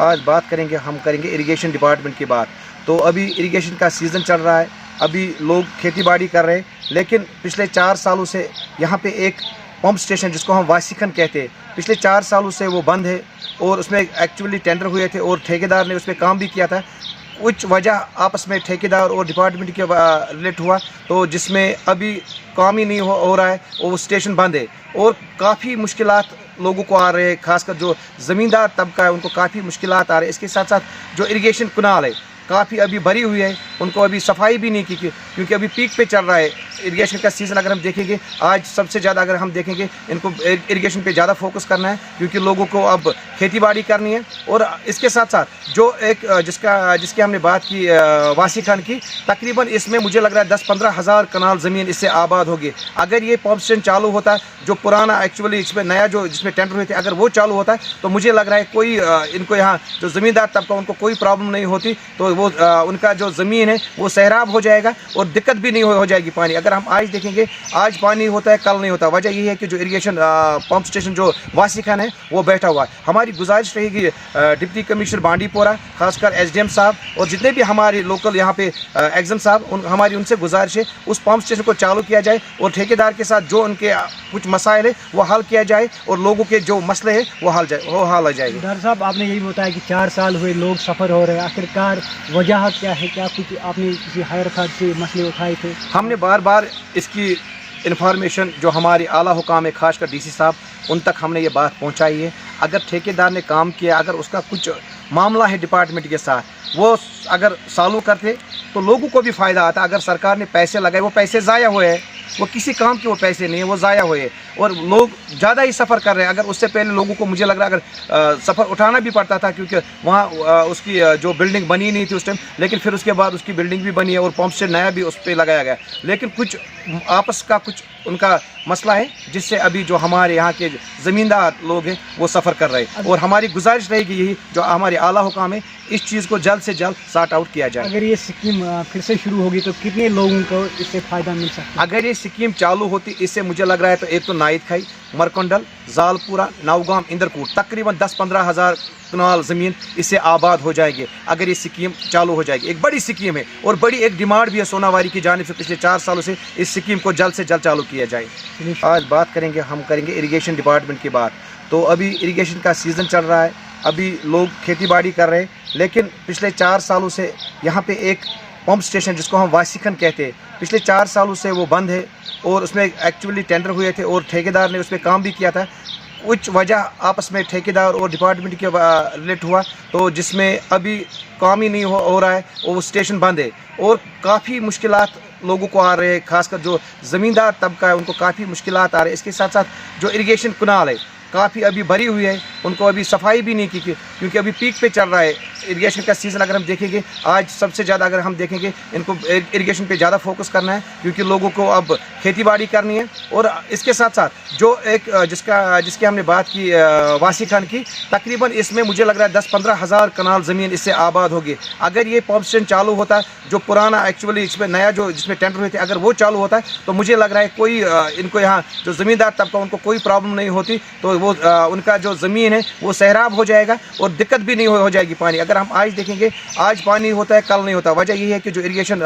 آج بات ہم کریں گے اریگیشن ڈپارٹمنٹ کی بات. تو ابھی اریگیشن کا سیزن چل رہا ہے, ابھی لوگ کھیتی باڑی کر رہے ہیں, لیکن پچھلے 4 سالوں سے یہاں پہ ایک پمپ اسٹیشن جس کو ہم واسیخن کہتے ہیں, پچھلے 4 سالوں سے وہ بند ہے, اور اس میں ایکچولی ٹینڈر ہوئے تھے اور ٹھیکیدار نے اس پہ کام بھی کیا تھا. کچھ وجہ آپس میں ٹھیکیدار اور ڈپارٹمنٹ کے ریلیٹ ہوا, تو جس میں ابھی کام ہی نہیں ہو رہا ہے, وہ اسٹیشن بند ہے, اور کافی مشکلات لوگوں کو آ رہے ہیں, خاص کر جو زمیندار طبقہ ہے ان کو کافی مشکلات آ رہے ہیں. اس کے ساتھ ساتھ جو اریگیشن کنال ہے کافی ابھی بھری ہوئی ہے, ان کو ابھی صفائی بھی نہیں کی, کیونکہ ابھی پیک پہ چل رہا ہے اریگیشن کا سیزن. اگر ہم دیکھیں گے آج سب سے زیادہ اگر ہم دیکھیں گے ان کو اریگیشن پہ زیادہ فوکس کرنا ہے, کیونکہ لوگوں کو اب کھیتی باڑی کرنی ہے. اور اس کے ساتھ ساتھ جو ایک جس کی ہم نے بات کی واسیخان کی, تقریباً اس میں مجھے لگ رہا ہے 10-15 ہزار کنال زمین اس سے آباد ہوگی. اگر یہ پمپ اسٹیشن چالو ہوتا ہے, جو پرانا ایکچولی اس میں نیا جس میں ٹینڈر ہوئے تھے, اگر وہ چالو ہوتا ہے تو مجھے لگ رہا ہے کوئی ان کو یہاں جو زمیندار طبقہ ان کو کوئی پرابلم نہیں ہوتی, تو وہ ان کا جو زمین ہے وہ سیراب ہو جائے گا اور دقت بھی نہیں ہو جائے گی پانی. اگر ہم آج دیکھیں گے آج پانی ہوتا ہے کل نہیں ہوتا. وجہ یہ ہے کہ جو اریگیشن پمپ اسٹیشن جو واسیخان ہے وہ بیٹھا ہوا ہے. ہماری گزارش رہے گی ڈپٹی کمشنر بانڈی پورہ, خاص کر ایس ڈی ایم صاحب اور جتنے بھی ہمارے لوکل یہاں پہ ایگزم صاحب, ہماری ان سے گزارش ہے اس پمپ اسٹیشن کو چالو کیا جائے اور ٹھیکیدار کے ساتھ جو ان کے کچھ مسائل ہے وہ حل کیا جائے, اور لوگوں کے جو مسئلے ہیں وہ حل آ جائے گا. ڈاکٹر صاحب آپ نے یہی بتایا کہ 4 سال ہوئے لوگ سفر ہو رہے ہیں, آخرکار وجاہت کیا ہے؟ کیا کچھ آپ نے کسی ہائر اتھارٹی سے مسئلے اٹھائے تھے؟ ہم نے بار بار اس کی انفارمیشن جو ہمارے اعلیٰ حکام ہے, خاص کر ڈی سی صاحب, ان تک ہم نے یہ بات پہنچائی ہے. اگر ٹھیکیدار نے کام کیا, اگر اس کا کچھ معاملہ ہے ڈپارٹمنٹ کے ساتھ, وہ اگر سالو کرتے تو لوگوں کو بھی فائدہ آتا. اگر سرکار نے پیسے لگائے, وہ پیسے ضائع ہوئے ہیں, وہ کسی کام کے وہ پیسے نہیں ہیں, وہ ضائع ہوئے, اور لوگ زیادہ ہی سفر کر رہے ہیں. اگر اس سے پہلے لوگوں کو مجھے لگ رہا ہے اگر سفر اٹھانا بھی پڑتا تھا, کیونکہ وہاں اس کی جو بلڈنگ بنی نہیں تھی اس ٹائم, لیکن پھر اس کے بعد اس کی بلڈنگ بھی بنی ہے اور پمپ سے نیا بھی اس پہ لگایا گیا. لیکن کچھ آپس کا کچھ ان کا مسئلہ ہے جس سے ابھی جو ہمارے یہاں کے زمیندار لوگ ہیں وہ سفر کر رہے ہیں, اور ہماری گزارش رہے گی یہی جو ہمارے اعلیٰ حکام ہے, اس چیز کو جلد سے جلد سارٹ آؤٹ کیا جائے. اگر یہ اسکیم پھر سے شروع ہوگی تو کتنے لوگوں کو اس سے فائدہ مل سکتا ہے؟ اگر یہ اسکیم چالو ہوتی, اس سے مجھے لگ رہا ہے تو ایک تو نائد کھائی, مرکنڈل, زالپورہ, نوگام, اندرکوٹ, تقریباً 10-15 ہزار کنال زمین اس سے آباد ہو جائے گی اگر یہ اسکیم چالو ہو جائے گی. ایک بڑی اسکیم ہے اور بڑی ایک ڈیمانڈ بھی ہے سوناواری کی جانب سے پچھلے 4 سالوں سے, اس اسکیم کو جلد سے جلد چالو کیا جائے. آج بات ہم کریں گے اریگیشن ڈپارٹمنٹ کی بات. تو ابھی اریگیشن کا سیزن چل رہا ہے, ابھی لوگ کھیتی باڑی کر رہے ہیں, لیکن پچھلے 4 سالوں سے یہاں پہ ایک پمپ اسٹیشن جس کو ہم واسیخن کہتے ہیں, پچھلے 4 سالوں سے وہ بند ہے, اور اس میں ایکچولی ٹینڈر ہوئے تھے اور ٹھیکیدار نے اس پہ کام بھی کیا تھا. کچھ وجہ آپس میں ٹھیکیدار اور ڈپارٹمنٹ کے ریلیٹ ہوا, تو جس میں ابھی کام ہی نہیں ہو رہا ہے, وہ اسٹیشن بند ہے, اور کافی مشکلات لوگوں کو آ رہے ہیں, خاص کر جو زمیندار طبقہ ہے ان کو کافی مشکلات آ رہے ہیں. اس کے ساتھ ساتھ جو اریگیشن کنال ہے کافی ابھی بھری ہوئی ہے, ان کو ابھی صفائی بھی نہیں کی, کیونکہ ابھی پیک پہ چل رہا ہے اریگیشن کا سیزن. اگر ہم دیکھیں گے آج سب سے زیادہ اگر ہم دیکھیں گے ان کو اریگیشن پہ زیادہ فوکس کرنا ہے, کیونکہ لوگوں کو اب کھیتی باڑی کرنی ہے. اور اس کے ساتھ ساتھ جو ایک جس کی ہم نے بات کی واسیخان کی, تقریباً اس میں مجھے لگ رہا ہے 10-15 ہزار کنال زمین اس سے آباد ہوگی. اگر یہ پمپ اسٹیشن چالو ہوتا ہے, جو پرانا ایکچولی اس میں نیا جس میں ٹینڈر ہوئے تھے, اگر وہ چالو ہوتا ہے تو مجھے لگ رہا ہے کوئی ان کو یہاں جو زمیندار طبقہ ان کو کوئی پرابلم نہیں ہوتی, تو وہ ان کا جو زمین ہے وہ سیراب ہو جائے گا اور دقت بھی نہیں ہو جائے گی پانی. اگر ہم آج دیکھیں گے آج پانی ہوتا ہے کل نہیں ہوتا. وجہ یہ ہے کہ جو اریگیشن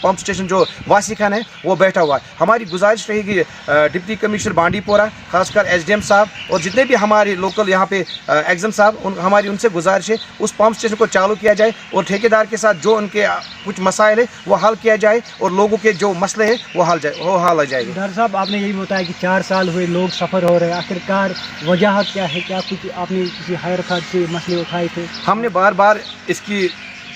پمپ اسٹیشن جو واسیخان ہے وہ بیٹھا ہوا ہے. ہماری گزارش رہے گی ڈپٹی کمشنر بانڈی پورہ, خاص کر ایس ڈی ایم صاحب اور جتنے بھی ہمارے لوکل یہاں پہ ایگزم صاحب, ہماری ان سے گزارش ہے اس پمپ اسٹیشن کو چالو کیا جائے, اور ٹھیکیدار کے ساتھ جو ان کے کچھ مسائل ہے وہ حل کیا جائے, اور لوگوں کے جو مسئلے ہیں وہ حل آ جائے گا. ڈاکٹر صاحب آپ نے یہی بتایا کہ 4 سال ہوئے لوگ سفر ہو رہے ہیں, آخرکار وجاہت کیا ہے؟ کیا کچھ آپ نے کسی ہائر اتھارٹی سے مسئلے اٹھائے تھے؟ ہم نے بار بار اس کی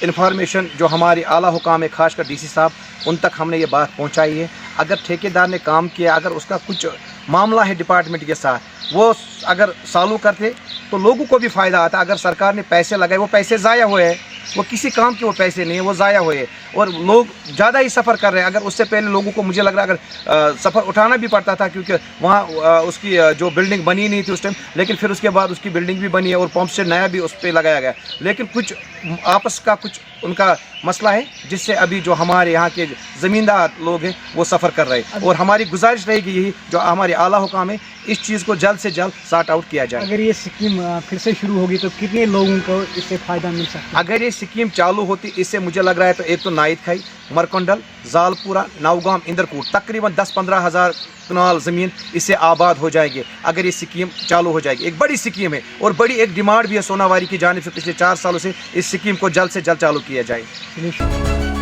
انفارمیشن جو ہمارے اعلیٰ حکام ہے, خاص کر ڈی سی صاحب, ان تک ہم نے یہ بات پہنچائی ہے. اگر ٹھیکیدار نے کام کیا, اگر اس کا کچھ معاملہ ہے ڈپارٹمنٹ کے ساتھ, وہ اگر سالو کرتے تو لوگوں کو بھی فائدہ آتا. اگر سرکار نے پیسے لگائے, وہ پیسے ضائع ہوئے ہیں, وہ کسی کام کے وہ پیسے نہیں ہیں, وہ ضائع ہوئے, اور لوگ زیادہ ہی سفر کر رہے ہیں. اگر اس سے پہلے لوگوں کو مجھے لگ رہا ہے اگر سفر اٹھانا بھی پڑتا تھا, کیونکہ وہاں اس کی جو بلڈنگ بنی نہیں تھی اس ٹائم, لیکن پھر اس کے بعد اس کی بلڈنگ بھی بنی ہے اور پمپ سے نیا بھی اس پہ لگایا گیا. لیکن کچھ آپس کا کچھ ان کا مسئلہ ہے جس سے ابھی جو ہمارے یہاں کے زمیندار لوگ ہیں وہ سفر کر رہے ہیں، اور ہماری گزارش رہے گی یہی جو ہمارے اعلیٰ حکام ہیں اس چیز کو جلد سے جلد سارٹ آؤٹ کیا جائے۔ اگر یہ اسکیم پھر سے شروع ہوگی تو کتنے لوگوں کو اس سے فائدہ مل سکتا ہے؟ اگر یہ اسکیم چالو ہوتی اس سے مجھے لگ رہا ہے تو ایک تو نائد کھائی، مرکنڈل، زال پورہ، نوگام، اندرکوٹ تقریباً 10-15 ہزار کنال زمین اس سے آباد ہو جائے گی اگر یہ اسکیم چالو ہو جائے گی۔ ایک بڑی اسکیم ہے اور بڑی ایک ڈیمانڈ بھی ہے سوناواری کی جانب سے پچھلے 4 سالوں سے اس اسکیم کو جلد سے جلد چالو کیا جائے۔ چلیے،